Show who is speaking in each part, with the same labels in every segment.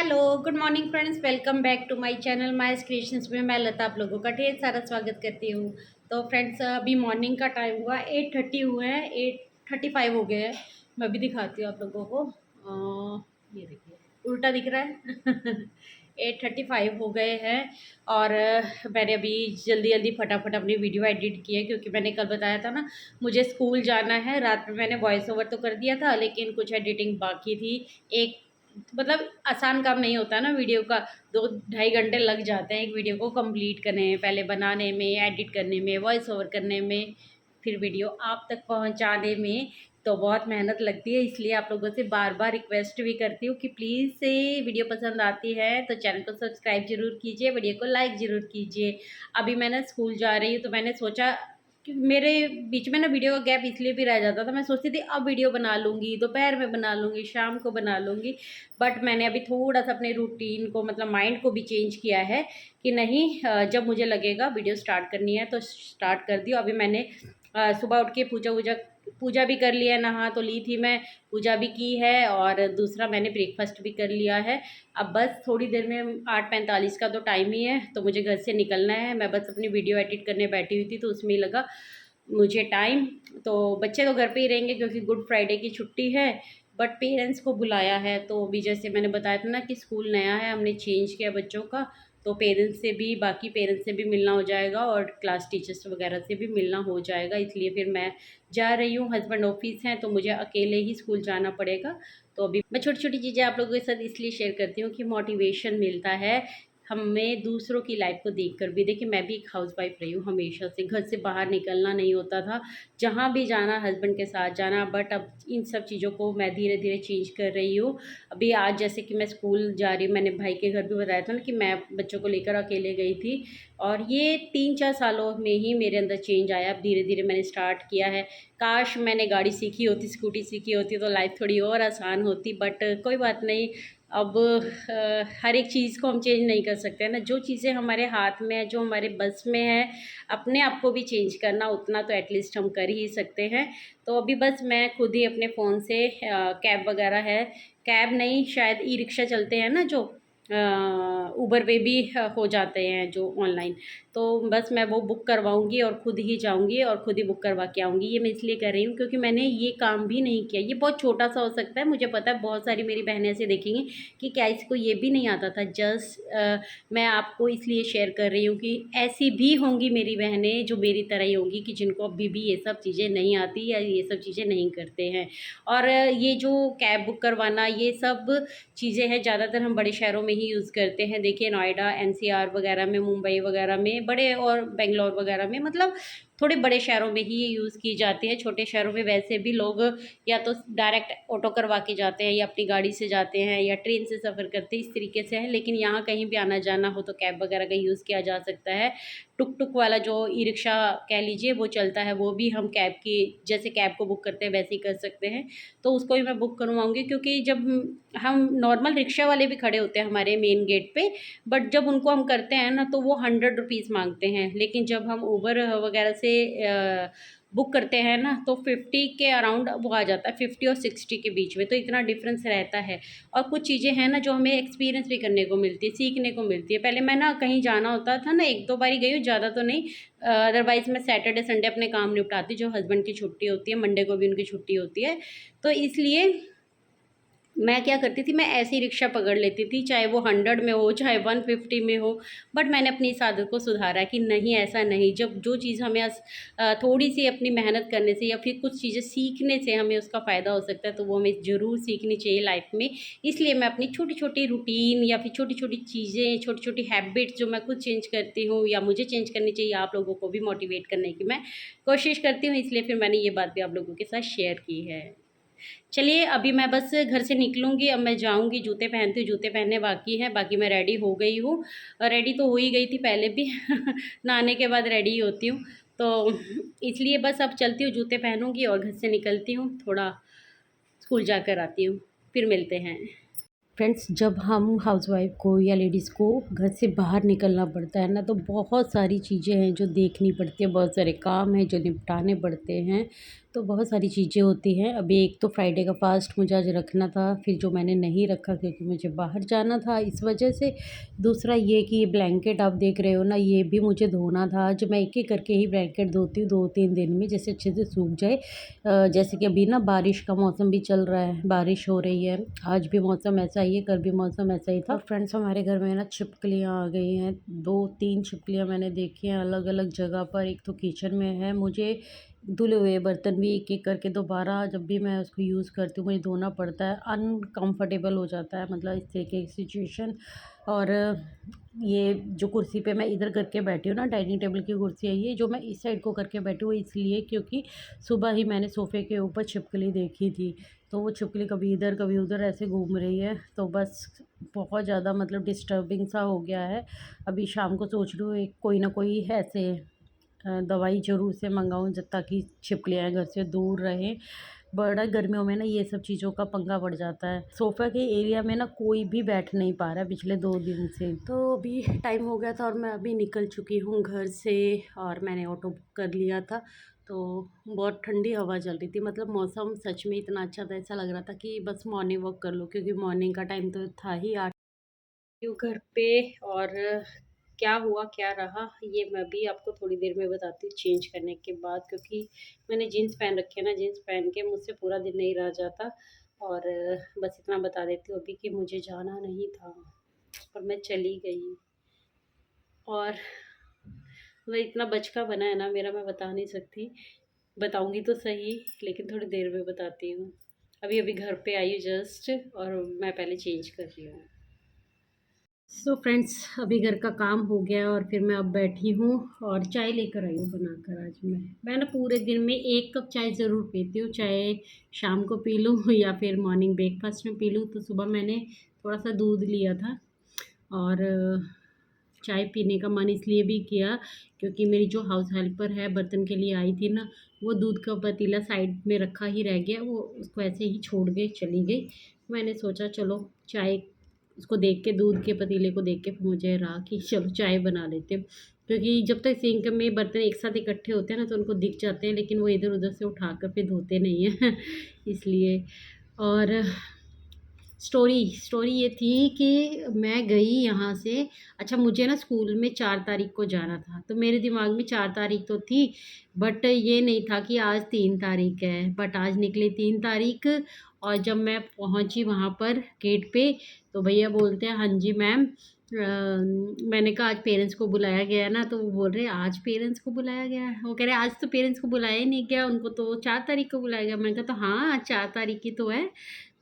Speaker 1: Hello good morning friends, welcome back to my channel mice creations में मैं लता आप लोगों का ढेर सारा स्वागत करती हूँ। तो फ्रेंड्स अभी मॉर्निंग का टाइम हुआ 8:30 हुए हैं, 8:35 हो गए हैं। मैं भी दिखाती हूँ आप लोगों को। ये देखिए उल्टा दिख रहा है 8:35 हो गए हैं। और मैंने अभी जल्दी जल्दी फटाफट अपनी वीडियो एडिट की है क्योंकि मैंने कल बताया था ना मुझे स्कूल जाना है। रात में मैंने वॉइस ओवर तो कर दिया था लेकिन कुछ एडिटिंग बाकी थी। एक मतलब आसान काम नहीं होता ना वीडियो का, 2-2.5 घंटे लग जाते हैं एक वीडियो को कंप्लीट करने में, पहले बनाने में, एडिट करने में, वॉइस ओवर करने में, फिर वीडियो आप तक पहुंचाने में। तो बहुत मेहनत लगती है, इसलिए आप लोगों से बार बार रिक्वेस्ट भी करती हूँ कि प्लीज़ से वीडियो पसंद आती है तो चैनल को सब्सक्राइब ज़रूर कीजिए, वीडियो को लाइक ज़रूर कीजिए। अभी मैं ना स्कूल जा रही हूँ तो मैंने सोचा कि मेरे बीच में ना वीडियो का गैप इसलिए भी रह जाता था, मैं सोचती थी अब वीडियो बना लूँगी, दोपहर में बना लूँगी, शाम को बना लूँगी। बट मैंने अभी थोड़ा सा अपने रूटीन को मतलब माइंड को भी चेंज किया है कि नहीं, जब मुझे लगेगा वीडियो स्टार्ट करनी है तो स्टार्ट कर दियो। अभी मैंने सुबह उठ के पूजा भी कर लिया है, नहा तो ली थी मैं, पूजा भी की है और दूसरा मैंने ब्रेकफास्ट भी कर लिया है। अब बस थोड़ी देर में 8:45 का तो टाइम ही है तो मुझे घर से निकलना है। मैं बस अपनी वीडियो एडिट करने बैठी हुई थी तो उसमें ही लगा मुझे टाइम। तो बच्चे तो घर पे ही रहेंगे क्योंकि गुड फ्राइडे की छुट्टी है, बट पेरेंट्स को बुलाया है। तो अभी जैसे मैंने बताया था ना कि स्कूल नया है, हमने चेंज किया बच्चों का, तो पेरेंट्स से भी, बाकी पेरेंट्स से भी मिलना हो जाएगा और क्लास टीचर्स वगैरह से भी मिलना हो जाएगा। इसलिए फिर मैं जा रही हूँ, हस्बैंड ऑफिस हैं तो मुझे अकेले ही स्कूल जाना पड़ेगा। तो अभी मैं छोटी छोटी चीज़ें आप लोगों के साथ इसलिए शेयर करती हूँ कि मोटिवेशन मिलता है हमें दूसरों की लाइफ को देखकर भी। देखिए मैं भी एक हाउसवाइफ रही हूँ हमेशा से, घर से बाहर निकलना नहीं होता था, जहाँ भी जाना हस्बैंड के साथ जाना। बट अब इन सब चीज़ों को मैं धीरे धीरे चेंज कर रही हूँ। अभी आज जैसे कि मैं स्कूल जा रही हूँ, मैंने भाई के घर भी बताया था ना कि मैं बच्चों को लेकर अकेले गई थी, और ये 3-4 सालों में ही मेरे अंदर चेंज आया। अब धीरे धीरे मैंने स्टार्ट किया है। काश मैंने गाड़ी सीखी होती, स्कूटी सीखी होती तो लाइफ थोड़ी और आसान होती, बट कोई बात नहीं। अब हर एक चीज़ को हम चेंज नहीं कर सकते हैं ना, जो चीज़ें हमारे हाथ में है, जो हमारे बस में है, अपने आप को भी चेंज करना उतना तो एटलीस्ट हम कर ही सकते हैं। तो अभी बस मैं खुद ही अपने फ़ोन से कैब वगैरह है, कैब नहीं शायद ई रिक्शा चलते हैं ना जो उबर पे भी हो जाते हैं जो ऑनलाइन, तो बस मैं वो बुक करवाऊँगी और ख़ुद ही जाऊँगी और ख़ुद ही बुक करवा के आऊँगी। ये मैं इसलिए कर रही हूँ क्योंकि मैंने ये काम भी नहीं किया। ये बहुत छोटा-सा हो सकता है, मुझे पता है बहुत सारी मेरी बहनें ऐसे देखेंगी कि क्या इसको ये भी नहीं आता था। मैं आपको इसलिए शेयर कर रही हूँ कि ऐसी भी होंगी मेरी बहनें जो मेरी तरह ही होंगी कि जिनको अभी भी ये सब चीज़ें नहीं आती या ये सब चीज़ें नहीं करते हैं। और ये जो कैब बुक करवाना ये सब चीज़ें हैं ज़्यादातर हम बड़े शहरों में ही यूज़ करते हैं। देखिए नोएडा, एनसीआर वगैरह में, मुंबई वगैरह में, बड़े और बेंगलोर वगैरह में, मतलब थोड़े बड़े शहरों में ही ये यूज़ की जाती है। छोटे शहरों में वैसे भी लोग या तो डायरेक्ट ऑटो करवा के जाते हैं या अपनी गाड़ी से जाते हैं या ट्रेन से सफ़र करते हैं, इस तरीके से है। लेकिन यहाँ कहीं भी आना जाना हो तो कैब वगैरह का यूज़ किया जा सकता है। टुक-टुक वाला जो ई रिक्शा कह लीजिए वो चलता है, वो भी हम कैब की जैसे कैब को बुक करते हैं वैसे ही कर सकते हैं। तो उसको भी मैं बुक करवाऊँगी क्योंकि जब हम नॉर्मल रिक्शा वाले भी खड़े होते हैं हमारे मेन गेट पे, बट जब उनको हम करते हैं ना तो वो 100 रुपीज़ माँगते हैं। लेकिन जब हम उबर वगैरह से बुक करते हैं ना तो 50 के अराउंड वो आ जाता है, 50 और 60 के बीच में, तो इतना डिफरेंस रहता है। और कुछ चीज़ें हैं ना जो हमें एक्सपीरियंस भी करने को मिलती है, सीखने को मिलती है। पहले मैं ना कहीं जाना होता था ना, 1-2 बार ही गई हूँ, ज़्यादा तो नहीं। अदरवाइज़ मैं सैटरडे संडे अपने काम निपटाती, जो हस्बैंड की छुट्टी होती है, मंडे को भी उनकी छुट्टी होती है। तो इसलिए मैं क्या करती थी, मैं ऐसी रिक्शा पकड़ लेती थी, चाहे वो 100 में हो, चाहे 150 में हो। बट मैंने अपनी इस आदत को सुधारा कि नहीं, ऐसा नहीं। जब जो चीज़ हमें थोड़ी-सी अपनी मेहनत करने से या फिर कुछ चीज़ें सीखने से हमें उसका फ़ायदा हो सकता है, तो वो हमें ज़रूर सीखनी चाहिए लाइफ़ में। इसलिए मैं अपनी छोटी-छोटी रूटीन या फिर छोटी-छोटी चीज़ें, छोटी-छोटी हैबिट्स जो मैं खुद चेंज करती हूँ या मुझे चेंज करनी चाहिए, आप लोगों को भी मोटिवेट करने की मैं कोशिश करती हूँ। इसलिए फिर मैंने ये बात भी आप लोगों के साथ शेयर की है। चलिए अभी मैं बस घर से निकलूँगी, अब मैं जाऊँगी, जूते पहनती हूँ, जूते पहनने बाकी हैं, बाकी मैं रेडी हो गई हूँ। रेडी तो हो ही गई थी पहले भी नहाने के बाद रेडी ही होती हूँ। तो इसलिए बस अब चलती हूँ, जूते पहनूँगी और घर से निकलती हूँ, थोड़ा स्कूल जाकर आती हूँ, फिर मिलते हैं। फ्रेंड्स, जब हम हाउसवाइफ को या लेडीज़ को घर से बाहर निकलना पड़ता है ना, तो बहुत सारी चीज़ें हैं जो देखनी पड़ती है, बहुत सारे काम हैं जो निपटाने पड़ते हैं। तो बहुत सारी चीज़ें होती हैं। अभी एक तो फ्राइडे का फ़ास्ट मुझे आज रखना था, फिर जो मैंने नहीं रखा क्योंकि मुझे बाहर जाना था इस वजह से। दूसरा ये कि ये ब्लैंकेट आप देख रहे हो ना, ये भी मुझे धोना था। आज मैं एक-एक करके ही ब्लैंकेट धोती हूँ 2-3 दिन में, जैसे अच्छे से सूख जाए। जैसे कि अभी ना बारिश का मौसम भी चल रहा है, बारिश हो रही है। आज भी मौसम ऐसा ही है, कल भी मौसम ऐसा ही था। और फ्रेंड्स, हमारे घर में ना छिपकलियाँ आ गई हैं। 2-3 छिपकलियाँ मैंने देखी हैं अलग-अलग जगह पर। एक तो किचन में है, मुझे धुले हुए बर्तन भी एक-एक करके दोबारा जब भी मैं उसको यूज़ करती हूँ, मुझे धोना पड़ता है। अनकम्फ़र्टेबल हो जाता है, मतलब इस तरीके की सिचुएशन। और ये जो कुर्सी पे मैं इधर करके बैठी हूँ ना, डाइनिंग टेबल की कुर्सी है ये, जो मैं इस साइड को करके बैठी हूँ इसलिए क्योंकि सुबह ही मैंने सोफ़े के ऊपर छिपकली देखी थी। तो वो छिपकली कभी इधर कभी उधर ऐसे घूम रही है, तो बस बहुत ज़्यादा मतलब डिस्टर्बिंग सा हो गया है। अभी शाम को सोच रही हूँ एक कोई ना कोई ऐसे दवाई ज़रूर से मँगाऊँ जब ताकि छिपकलियाँ घर से दूर रहें। बड़ा गर्मियों में ना ये सब चीज़ों का पंगा पड़ जाता है। सोफ़ा के एरिया में ना कोई भी बैठ नहीं पा रहा है पिछले 2 दिन से। तो अभी टाइम हो गया था और मैं अभी निकल चुकी हूँ घर से, और मैंने ऑटो बुक कर लिया था। तो बहुत ठंडी हवा चल रही थी, मतलब मौसम सच में इतना अच्छा था, ऐसा लग रहा था कि बस मॉर्निंग वॉक कर लूँ क्योंकि मॉर्निंग का टाइम तो था ही 8 क्यों घर पे। और क्या हुआ क्या रहा ये मैं भी आपको थोड़ी देर में बताती हूँ चेंज करने के बाद, क्योंकि मैंने जीन्स पहन रखी है ना, जीन्स पहन के मुझसे पूरा दिन नहीं रहा जाता। और बस इतना बता देती हूँ अभी कि मुझे जाना नहीं था और मैं चली गई। और मतलब इतना बचका बना है ना मेरा, मैं बता नहीं सकती। बताऊंगी तो सही, लेकिन थोड़ी देर में बताती हूँ। अभी अभी घर पे आई हूँ जस्ट, और मैं पहले चेंज कर रही हूँ। सो फ्रेंड्स, अभी घर का काम हो गया और फिर मैं अब बैठी हूँ और चाय लेकर आई हूँ बनाकर। आज मैं ना पूरे दिन में 1 कप चाय ज़रूर पीती हूँ, चाहे शाम को पी लूँ या फिर मॉर्निंग ब्रेकफास्ट में पी लूँ। तो सुबह मैंने थोड़ा सा दूध लिया था, और चाय पीने का मन इसलिए भी किया क्योंकि मेरी जो हाउस हेल्पर है बर्तन के लिए आई थी ना, वो दूध का पतीला साइड में रखा ही रह गया, वो उसको ऐसे ही छोड़ के चली गई। मैंने सोचा चलो चाय, उसको देख के, दूध के पतीले को देख के फिर मुझे रहा कि चलो चाय बना लेते हैं। क्योंकि जब तक सिंक में बर्तन एक साथ इकट्ठे होते हैं ना तो उनको दिख जाते हैं, लेकिन वो इधर उधर से उठाकर फिर धोते नहीं हैं इसलिए। और स्टोरी स्टोरी ये थी कि मैं गई यहाँ से। अच्छा, मुझे ना स्कूल में 4 तारीख को जाना था, तो मेरे दिमाग में 4 तारीख तो थी, बट ये नहीं था कि आज 3 तारीख है। बट आज निकली 3 तारीख, और जब मैं पहुँची वहाँ पर गेट पे, तो भैया बोलते हैं हाँ जी मैम। मैंने कहा आज पेरेंट्स को बुलाया गया है ना, तो वो बोल रहे आज पेरेंट्स को बुलाया गया है। वो कह रहे आज तो पेरेंट्स को बुलाया ही नहीं गया, उनको तो 4 तारीख को बुलाया गया। मैंने कहा तो हाँ आज 4 तारीख की तो है।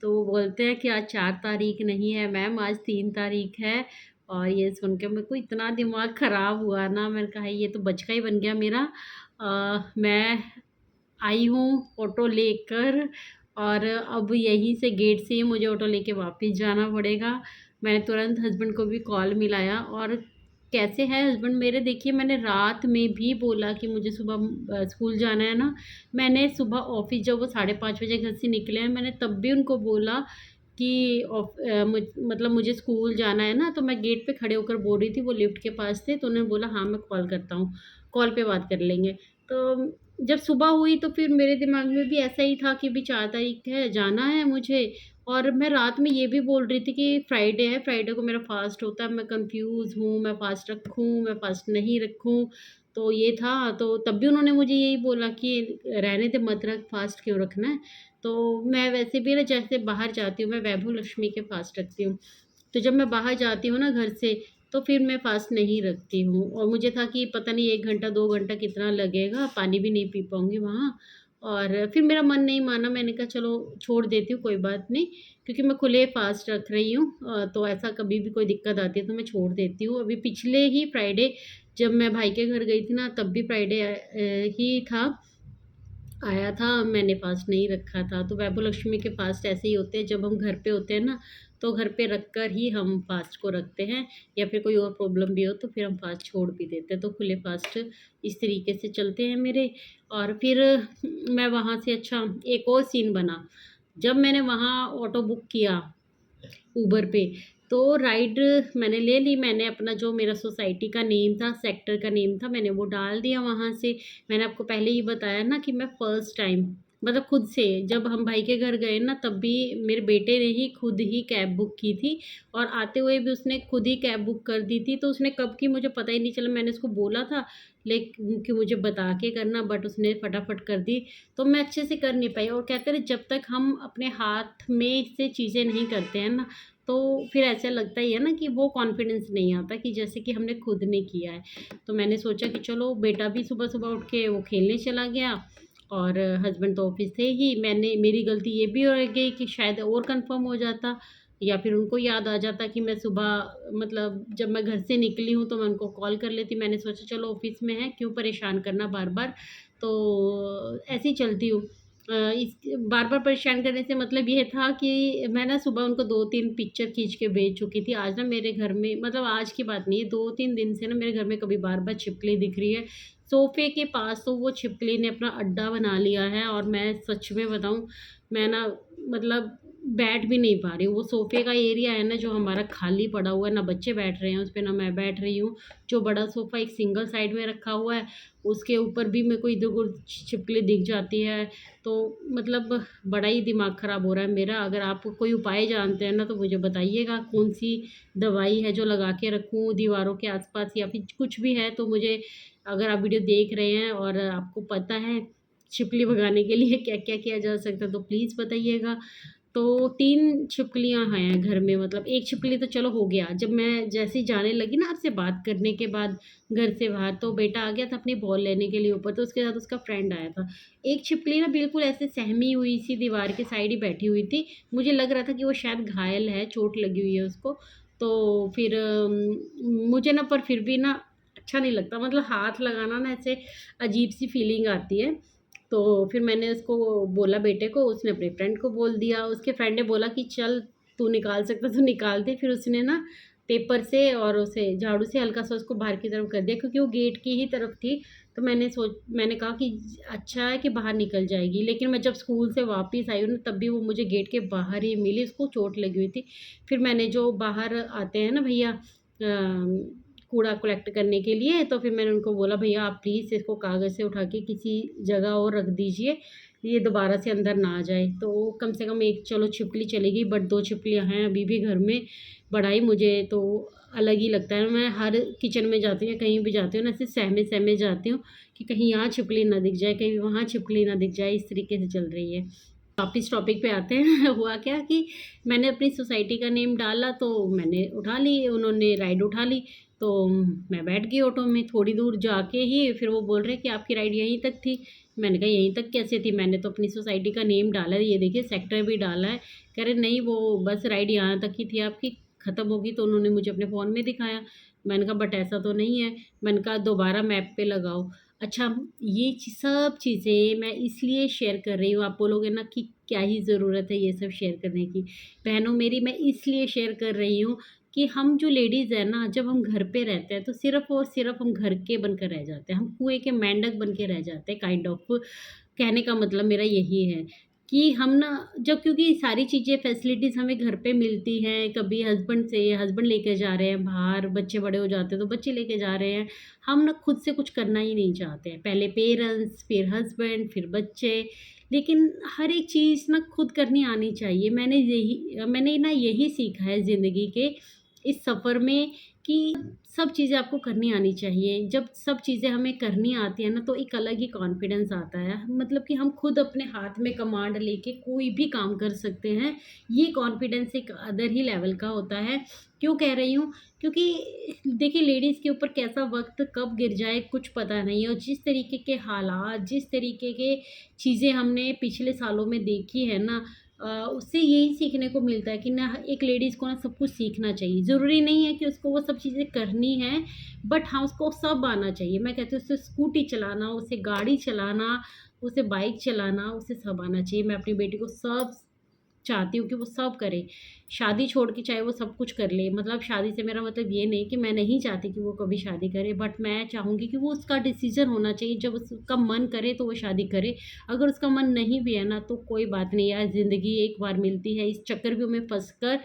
Speaker 1: तो वो बोलते हैं कि आज 4 तारीख नहीं है मैम, आज 3 तारीख है। और ये सुन के मेरे को इतना दिमाग ख़राब हुआ ना, मैंने कहा ये तो बचका ही बन गया मेरा। मैं आई हूँ ऑटो लेकर, और अब यहीं से गेट से ही मुझे ऑटो लेके वापस जाना पड़ेगा। मैंने तुरंत हस्बैंड को भी कॉल मिलाया। और कैसे हैं हस्बैंड मेरे, देखिए मैंने रात में भी बोला कि मुझे सुबह स्कूल जाना है ना। मैंने सुबह ऑफिस जब वो 5:30 बजे घर से निकले हैं, मैंने तब भी उनको बोला कि मतलब मुझे स्कूल जाना है ना। तो मैं गेट पे खड़े होकर बोल रही थी, वो लिफ्ट के पास थे, तो उन्होंने बोला हाँ मैं कॉल करता हूँ, कॉल पे बात कर लेंगे। तो जब सुबह हुई तो फिर मेरे दिमाग में भी ऐसा ही था कि भी 4 तारीख है, जाना है मुझे। और मैं रात में ये भी बोल रही थी कि फ्राइडे है, फ्राइडे को मेरा फ़ास्ट होता है, मैं कंफ्यूज़ हूँ, मैं फ़ास्ट रखूँ, मैं फ़ास्ट नहीं रखूँ। तो ये था, तो तब भी उन्होंने मुझे यही बोला कि रहने दे मत रख, फ़ास्ट क्यों रखना है। तो मैं वैसे भी ना जैसे बाहर जाती हूँ, मैं वैभव लक्ष्मी के फ़ास्ट रखती हूँ। तो जब मैं बाहर जाती हूँ ना घर से, तो फिर मैं फ़ास्ट नहीं रखती हूँ। और मुझे था कि पता नहीं 1 घंटा 2 घंटा कितना लगेगा, पानी भी नहीं पी पाऊँगी वहाँ। और फिर मेरा मन नहीं माना, मैंने कहा चलो छोड़ देती हूँ, कोई बात नहीं। क्योंकि मैं खुले फ़ास्ट रख रही हूँ, तो ऐसा कभी भी कोई दिक्कत आती है तो मैं छोड़ देती हूँ। अभी पिछले ही फ्राइडे जब मैं भाई के घर गई थी ना, तब भी फ्राइडे ही था, आया था, मैंने फ़ास्ट नहीं रखा था। तो वैभव लक्ष्मी के फ़ास्ट ऐसे ही होते हैं, जब हम घर पे होते हैं ना, तो घर पे रख कर ही हम फ़ास्ट को रखते हैं, या फिर कोई और प्रॉब्लम भी हो तो फिर हम फ़ास्ट छोड़ भी देते हैं। तो खुले फ़ास्ट इस तरीके से चलते हैं मेरे। और फिर मैं वहाँ से, अच्छा एक और सीन बना, जब मैंने वहाँ ऑटो बुक किया, ऊबर पे। तो राइड मैंने ले ली, मैंने अपना जो मेरा सोसाइटी का नेम था, सेक्टर का नेम था, मैंने वो डाल दिया वहाँ से। मैंने आपको पहले ही बताया ना कि मैं फर्स्ट टाइम मतलब खुद से, जब हम भाई के घर गए ना तब भी मेरे बेटे ने ही खुद ही कैब बुक की थी, और आते हुए भी उसने खुद ही कैब बुक कर दी थी। तो उसने कब की मुझे पता ही नहीं चला, मैंने उसको बोला था लेकिन कि मुझे बता के करना, बट उसने फटाफट कर दी। तो मैं अच्छे से कर नहीं पाई, और कहते हैं जब तक हम अपने हाथ में से चीज़ें नहीं करते हैं ना, तो फिर ऐसा लगता ही है ना कि वो कॉन्फिडेंस नहीं आता कि जैसे कि हमने खुद ने किया है। तो मैंने सोचा कि चलो, बेटा भी सुबह सुबह उठ के वो खेलने चला गया, और हस्बैंड तो ऑफिस थे ही। मेरी गलती ये भी हो गई कि शायद और कंफर्म हो जाता, या फिर उनको याद आ जाता कि मैं सुबह मतलब जब मैं घर से निकली हूँ तो मैं उनको कॉल कर लेती। मैंने सोचा चलो ऑफिस में है, क्यों परेशान करना बार बार। तो ऐसे ही चलती हूँ। इस बार बार परेशान करने से मतलब ये था कि मैं ना सुबह उनको 2-3 पिक्चर खींच के भेज चुकी थी। आज ना मेरे घर में, मतलब आज की बात नहीं है, 2-3 दिन से ना मेरे घर में कभी बार बार छिपकली दिख रही है। सोफ़े के पास तो वो छिपकली ने अपना अड्डा बना लिया है, और मैं सच में बताऊँ, मैं ना मतलब बैठ भी नहीं पा रही हूँ। वो सोफ़े का एरिया है ना जो हमारा खाली पड़ा हुआ है, ना बच्चे बैठ रहे हैं उस पे, ना मैं बैठ रही हूँ। जो बड़ा सोफ़ा एक सिंगल साइड में रखा हुआ है, उसके ऊपर भी मेरे को इधर-उधर छिपकली दिख जाती है। तो मतलब बड़ा ही दिमाग ख़राब हो रहा है मेरा। अगर आप कोई उपाय जानते हैं ना तो मुझे बताइएगा, कौन-सी दवाई है जो लगा के रखूँ दीवारों के आस-पास, या फिर कुछ भी है तो मुझे, अगर आप वीडियो देख रहे हैं और आपको पता है छिपकली भगाने के लिए क्या-क्या किया जा सकता है तो प्लीज़ बताइएगा। तो 3 छिपकलियाँ हैं घर में, मतलब 1 छिपकली तो चलो हो गया। जब मैं जैसे ही जाने लगी ना आपसे बात करने के बाद घर से बाहर, तो बेटा आ गया था अपनी बॉल लेने के लिए ऊपर, तो उसके साथ उसका फ्रेंड आया था। एक छिपकली ना बिल्कुल ऐसे सहमी हुई सी दीवार के साइड ही बैठी हुई थी। मुझे लग रहा था कि वो शायद घायल है, चोट लगी हुई है उसको। तो फिर मुझे ना, पर फिर भी ना अच्छा नहीं लगता, मतलब हाथ लगाना ना ऐसे अजीब-सी फीलिंग आती है। तो फिर मैंने उसको बोला बेटे को, उसने अपने फ्रेंड को बोल दिया। उसके फ्रेंड ने बोला कि चल तू निकाल सकता तो निकाल दे। फिर उसने ना पेपर से और उसे झाड़ू से हल्का-सा उसको बाहर की तरफ कर दिया, क्योंकि वो गेट की ही तरफ थी। तो मैंने कहा कि अच्छा है कि बाहर निकल जाएगी। लेकिन मैं जब स्कूल से वापस आई हूँ ना तब भी वो मुझे गेट के बाहर ही मिली, उसको चोट लगी हुई थी। फिर मैंने, जो बाहर आते हैं ना भैया कूड़ा कलेक्ट करने के लिए, तो फिर मैंने उनको बोला भैया आप प्लीज़ इसको कागज़ से उठा के किसी जगह और रख दीजिए, ये दोबारा से अंदर ना आ जाए। तो कम से कम एक चलो छिपकली चली गई, बट 2 छिपकलियाँ हैं अभी भी घर में। बड़ा ही मुझे तो अलग ही लगता है। मैं हर किचन में जाती हूँ या कहीं भी जाती हूँ ना, ऐसे सहमे-सहमे जाती हूँ कि कहीं यहाँ छिपकली ना दिख जाए, कहीं वहाँ छिपकली ना दिख जाए, इस तरीके से चल रही है। वापिस टॉपिक पे आते हैं। हुआ क्या कि मैंने अपनी सोसाइटी का नेम डाला, तो मैंने उठा ली, उन्होंने राइड उठा ली। तो मैं बैठ गई ऑटो में। थोड़ी दूर जाके ही फिर वो बोल रहे कि आपकी राइड यहीं तक थी। मैंने कहा यहीं तक कैसे थी? मैंने तो अपनी सोसाइटी का नेम डाला है, ये देखिए सेक्टर भी डाला है। कह रहे नहीं, वो बस राइड यहाँ तक ही थी आपकी, ख़त्म होगी। तो उन्होंने मुझे अपने फ़ोन में दिखाया। मैंने कहा बट ऐसा तो नहीं है। मैंने कहा दोबारा मैप पे लगाओ। अच्छा, ये सब चीज़ें मैं इसलिए शेयर कर रही हूँ, आप बोलोगे ना कि क्या ही ज़रूरत है ये सब शेयर करने की। बहनों मेरी, मैं इसलिए शेयर कर रही हूँ कि हम जो लेडीज़ हैं ना, जब हम घर पे रहते हैं तो सिर्फ़ और सिर्फ़ हम घर के बनकर रह जाते हैं। हम कुएँ के मेंढक बन के रह जाते हैं, काइंड ऑफ़। कहने का मतलब मेरा यही है कि हम ना, जब क्योंकि सारी चीज़ें फैसिलिटीज़ हमें घर पे मिलती हैं, कभी हस्बैंड लेके जा रहे हैं बाहर, बच्चे बड़े हो जाते हैं तो बच्चे लेके जा रहे हैं। हम ना खुद से कुछ करना ही नहीं चाहते हैं। पहले पेरेंट्स, फिर हस्बैंड, फिर बच्चे। लेकिन हर एक चीज़ ना खुद करनी आनी चाहिए। मैंने ना यही सीखा है ज़िंदगी के इस सफ़र में कि सब चीज़ें आपको करनी आनी चाहिए। जब सब चीज़ें हमें करनी आती हैं ना तो एक अलग ही कॉन्फिडेंस आता है। मतलब कि हम खुद अपने हाथ में कमांड लेके कोई भी काम कर सकते हैं। ये कॉन्फिडेंस एक अदर ही लेवल का होता है। क्यों कह रही हूँ? क्योंकि देखिए लेडीज़ के ऊपर कैसा वक़्त कब गिर जाए कुछ पता नहीं है, और जिस तरीके के हालात, जिस तरीके के चीज़ें हमने पिछले सालों में देखी है ना, उससे यही सीखने को मिलता है कि ना एक लेडीज़ को ना सब कुछ सीखना चाहिए। ज़रूरी नहीं है कि उसको वो सब चीज़ें करनी हैं, बट हाँ, उसको सब आना चाहिए। मैं कहती हूँ उसे स्कूटी चलाना, उसे गाड़ी चलाना, उसे बाइक चलाना, उसे सब आना चाहिए। मैं अपनी बेटी को सब चाहती हूँ कि वो सब करे, शादी छोड़ के चाहे वो सब कुछ कर ले। मतलब शादी से मेरा मतलब ये नहीं कि मैं नहीं चाहती कि वो कभी शादी करे, बट मैं चाहूँगी कि वो उसका डिसीज़न होना चाहिए, जब उसका मन करे तो वो शादी करे। अगर उसका मन नहीं भी है ना तो कोई बात नहीं यार, ज़िंदगी एक बार मिलती है, इस चक्रव्यूह में फँस कर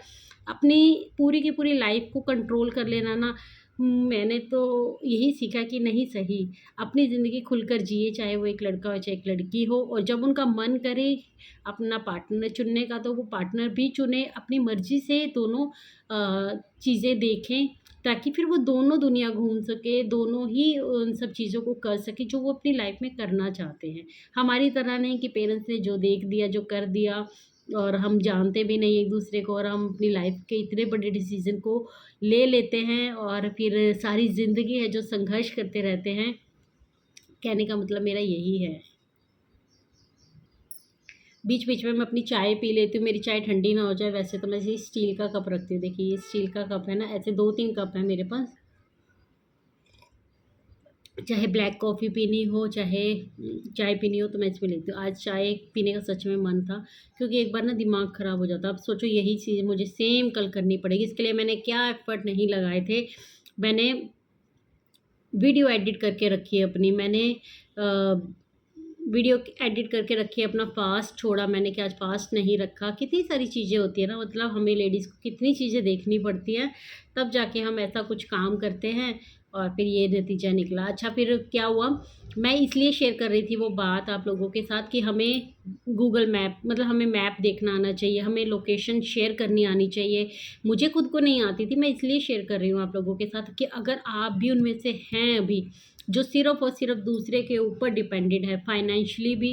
Speaker 1: अपनी पूरी की पूरी लाइफ़ को कंट्रोल कर लेना ना, मैंने तो यही सीखा कि नहीं सही। अपनी ज़िंदगी खुलकर जिए, चाहे वो एक लड़का हो चाहे एक लड़की हो, और जब उनका मन करे अपना पार्टनर चुनने का तो वो पार्टनर भी चुने, अपनी मर्ज़ी से दोनों चीज़ें देखें, ताकि फिर वो दोनों दुनिया घूम सके, दोनों ही उन सब चीज़ों को कर सके जो वो अपनी लाइफ़ में करना चाहते हैं। हमारी तरह नहीं कि पेरेंट्स ने जो देख दिया, जो कर दिया, और हम जानते भी नहीं एक-दूसरे को, और हम अपनी लाइफ़ के इतने बड़े डिसीज़न को ले लेते हैं और फिर सारी ज़िंदगी है जो संघर्ष करते रहते हैं। कहने का मतलब मेरा यही है। बीच-बीच में मैं अपनी चाय पी लेती हूँ, मेरी चाय ठंडी ना हो जाए। वैसे तो मैं ऐसे स्टील का कप रखती हूँ। देखिए ये स्टील का कप है ना, ऐसे 2-3 कप हैं मेरे पास। चाहे ब्लैक कॉफ़ी पीनी हो, चाहे चाय पीनी हो तो मैं इसमें लेती हूँ। आज चाय पीने का सच में मन था, क्योंकि एक बार ना दिमाग ख़राब हो जाता है। अब सोचो यही चीज़ मुझे सेम कल करनी पड़ेगी। इसके लिए मैंने क्या एफ़र्ट नहीं लगाए थे। मैंने वीडियो एडिट करके रखी है अपनी, मैंने वीडियो एडिट करके रखी है, अपना फ़ास्ट छोड़ा मैंने कि आज फ़ास्ट नहीं रखा। कितनी सारी चीज़ें होती हैं ना, मतलब हमें लेडीज़ को कितनी चीज़ें देखनी पड़ती हैं, तब जाके हम ऐसा कुछ काम करते हैं और फिर ये नतीजा निकला। अच्छा फिर क्या हुआ, मैं इसलिए शेयर कर रही थी वो बात आप लोगों के साथ कि हमें गूगल मैप, मतलब हमें मैप देखना आना चाहिए, हमें लोकेशन शेयर करनी आनी चाहिए। मुझे खुद को नहीं आती थी, मैं इसलिए शेयर कर रही हूँ आप लोगों के साथ कि अगर आप भी उनमें से हैं अभी जो सिर्फ़ और सिर्फ़ दूसरे के ऊपर डिपेंडेंट है, फाइनेंशियली भी,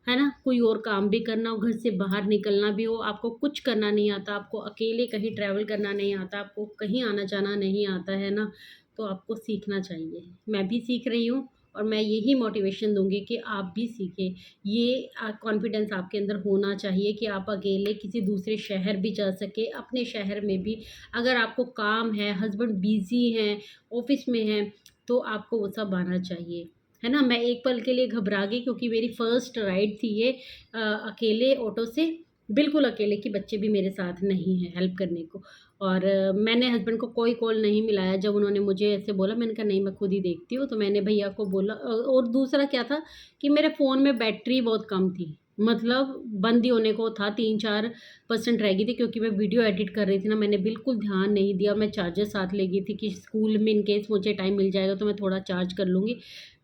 Speaker 1: है ना? कोई और काम भी करना हो, घर से बाहर निकलना भी हो, आपको कुछ करना नहीं आता, आपको अकेले कहीं ट्रैवल करना नहीं आता, आपको कहीं आना-जाना नहीं आता है ना, तो आपको सीखना चाहिए। मैं भी सीख रही हूँ और मैं यही मोटिवेशन दूँगी कि आप भी सीखें। ये कॉन्फिडेंस आपके अंदर होना चाहिए कि आप अकेले किसी दूसरे शहर भी जा सकें, अपने शहर में भी अगर आपको काम है, हस्बैंड बिज़ी हैं, ऑफ़िस में हैं, तो आपको वो सब आना चाहिए, है ना? मैं एक पल के लिए घबरा गई क्योंकि मेरी फर्स्ट राइड थी ये, अकेले ऑटो से, बिल्कुल अकेले, कि बच्चे भी मेरे साथ नहीं हैं हेल्प करने को। और मैंने हस्बैंड को कोई कॉल नहीं मिलाया। जब उन्होंने मुझे ऐसे बोला मैंने कहा नहीं मैं खुद ही देखती हूँ, तो मैंने भैया को बोला, और दूसरा क्या था कि मेरे फ़ोन में बैटरी बहुत कम थी। मतलब बंद ही होने को था, 3-4% रह गई थी, क्योंकि मैं वीडियो एडिट कर रही थी ना, मैंने बिल्कुल ध्यान नहीं दिया। मैं चार्जर साथ ले गई थी कि स्कूल में इन केस मुझे टाइम मिल जाएगा तो मैं थोड़ा चार्ज कर लूँगी।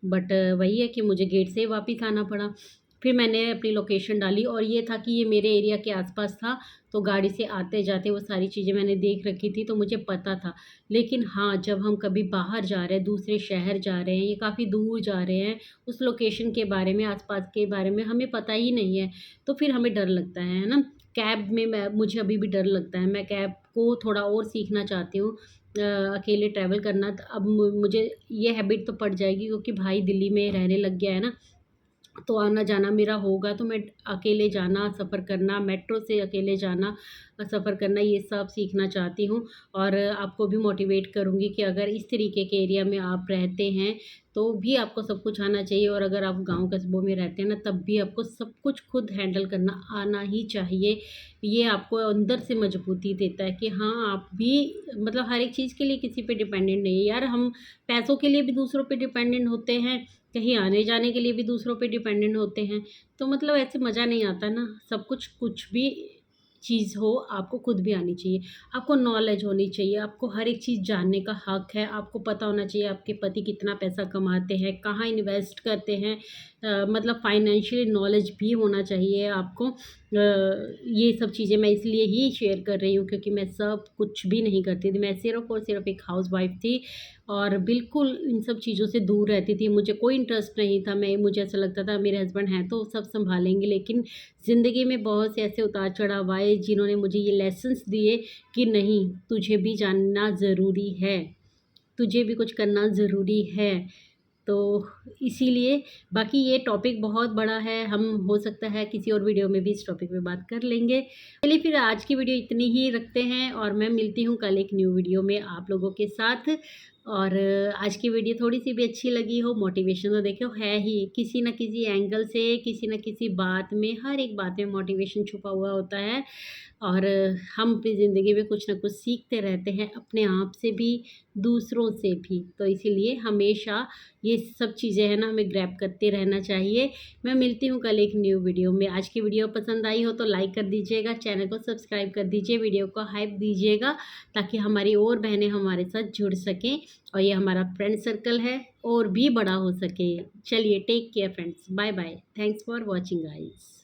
Speaker 1: बट वही है कि मुझे गेट से ही वापस आना पड़ा। फिर मैंने अपनी लोकेशन डाली और ये था कि ये मेरे एरिया के आस-पास था, तो गाड़ी से आते-जाते वो सारी चीज़ें मैंने देख रखी थी, तो मुझे पता था। लेकिन हाँ, जब हम कभी बाहर जा रहे हैं, दूसरे शहर जा रहे हैं, या काफ़ी दूर जा रहे हैं, उस लोकेशन के बारे में, आस-पास के बारे में हमें पता ही नहीं है, तो फिर हमें डर लगता है ना? कैब में मुझे अभी भी डर लगता है, मैं कैब को थोड़ा और सीखना चाहती हूँ। अकेले ट्रैवल करना, तो अब मुझे ये हैबिट तो पड़ जाएगी क्योंकि भाई दिल्ली में रहने लग गया है ना, तो आना-जाना मेरा होगा, तो मैं अकेले जाना, सफ़र करना, मेट्रो से अकेले जाना, सफ़र करना, ये सब सीखना चाहती हूँ। और आपको भी मोटिवेट करूँगी कि अगर इस तरीके के एरिया में आप रहते हैं, तो भी आपको सब कुछ आना चाहिए, और अगर आप गाँव कस्बों में रहते हैं ना, तब भी आपको सब कुछ खुद हैंडल करना आना ही चाहिए। ये आपको अंदर से मजबूती देता है कि हाँ, आप भी मतलब हर एक चीज़ के लिए किसी पे डिपेंडेंट नहीं है। यार हम पैसों के लिए भी दूसरों पे डिपेंडेंट होते हैं, कहीं आने-जाने के लिए भी दूसरों पे डिपेंडेंट होते हैं, तो मतलब ऐसे मज़ा नहीं आता ना। सब कुछ, कुछ भी चीज़ हो, आपको खुद भी आनी चाहिए। आपको नॉलेज होनी चाहिए, आपको हर एक चीज़ जानने का हक है, आपको पता होना चाहिए आपके पति कितना पैसा कमाते हैं, कहाँ इन्वेस्ट करते हैं, मतलब फाइनेंशियल नॉलेज भी होना चाहिए आपको। ये सब चीज़ें मैं इसलिए ही शेयर कर रही हूँ क्योंकि मैं सब कुछ भी नहीं करती थी। मैं सिर्फ़ और सिर्फ़ एक हाउसवाइफ़ थी और बिल्कुल इन सब चीज़ों से दूर रहती थी। मुझे कोई इंटरेस्ट नहीं था, मुझे ऐसा लगता था मेरे हस्बैंड हैं तो सब सँभालेंगे, लेकिन ज़िंदगी में बहुत से ऐसे उतार-चढ़ाव आए जिन्होंने मुझे ये लेसन्स दिए कि नहीं, तुझे भी जानना ज़रूरी है, तुझे भी कुछ करना ज़रूरी है। तो इसीलिए, बाकी ये टॉपिक बहुत बड़ा है, हम हो सकता है किसी और वीडियो में भी इस टॉपिक पे बात कर लेंगे। चलिए फिर आज की वीडियो इतनी ही रखते हैं और मैं मिलती हूँ कल एक न्यू वीडियो में आप लोगों के साथ। और आज की वीडियो थोड़ी सी भी अच्छी लगी हो, मोटिवेशन तो देखो है ही, किसी न किसी एंगल से, किसी न किसी बात में, हर एक बात में मोटिवेशन छुपा हुआ होता है। और हम अपनी ज़िंदगी में कुछ ना कुछ सीखते रहते हैं, अपने आप से भी, दूसरों से भी। तो इसीलिए हमेशा ये सब चीज़ें हैं ना, हमें ग्रैब करते रहना चाहिए। मैं मिलती हूँ कल एक न्यू वीडियो में। आज की वीडियो पसंद आई हो तो लाइक कर दीजिएगा, चैनल को सब्सक्राइब कर दीजिए, वीडियो को हाइप दीजिएगा, ताकि हमारी और बहनें हमारे साथ जुड़ सकें और ये हमारा फ्रेंड सर्कल है और भी बड़ा हो सके। चलिए, take care friends, bye bye, thanks for watching guys.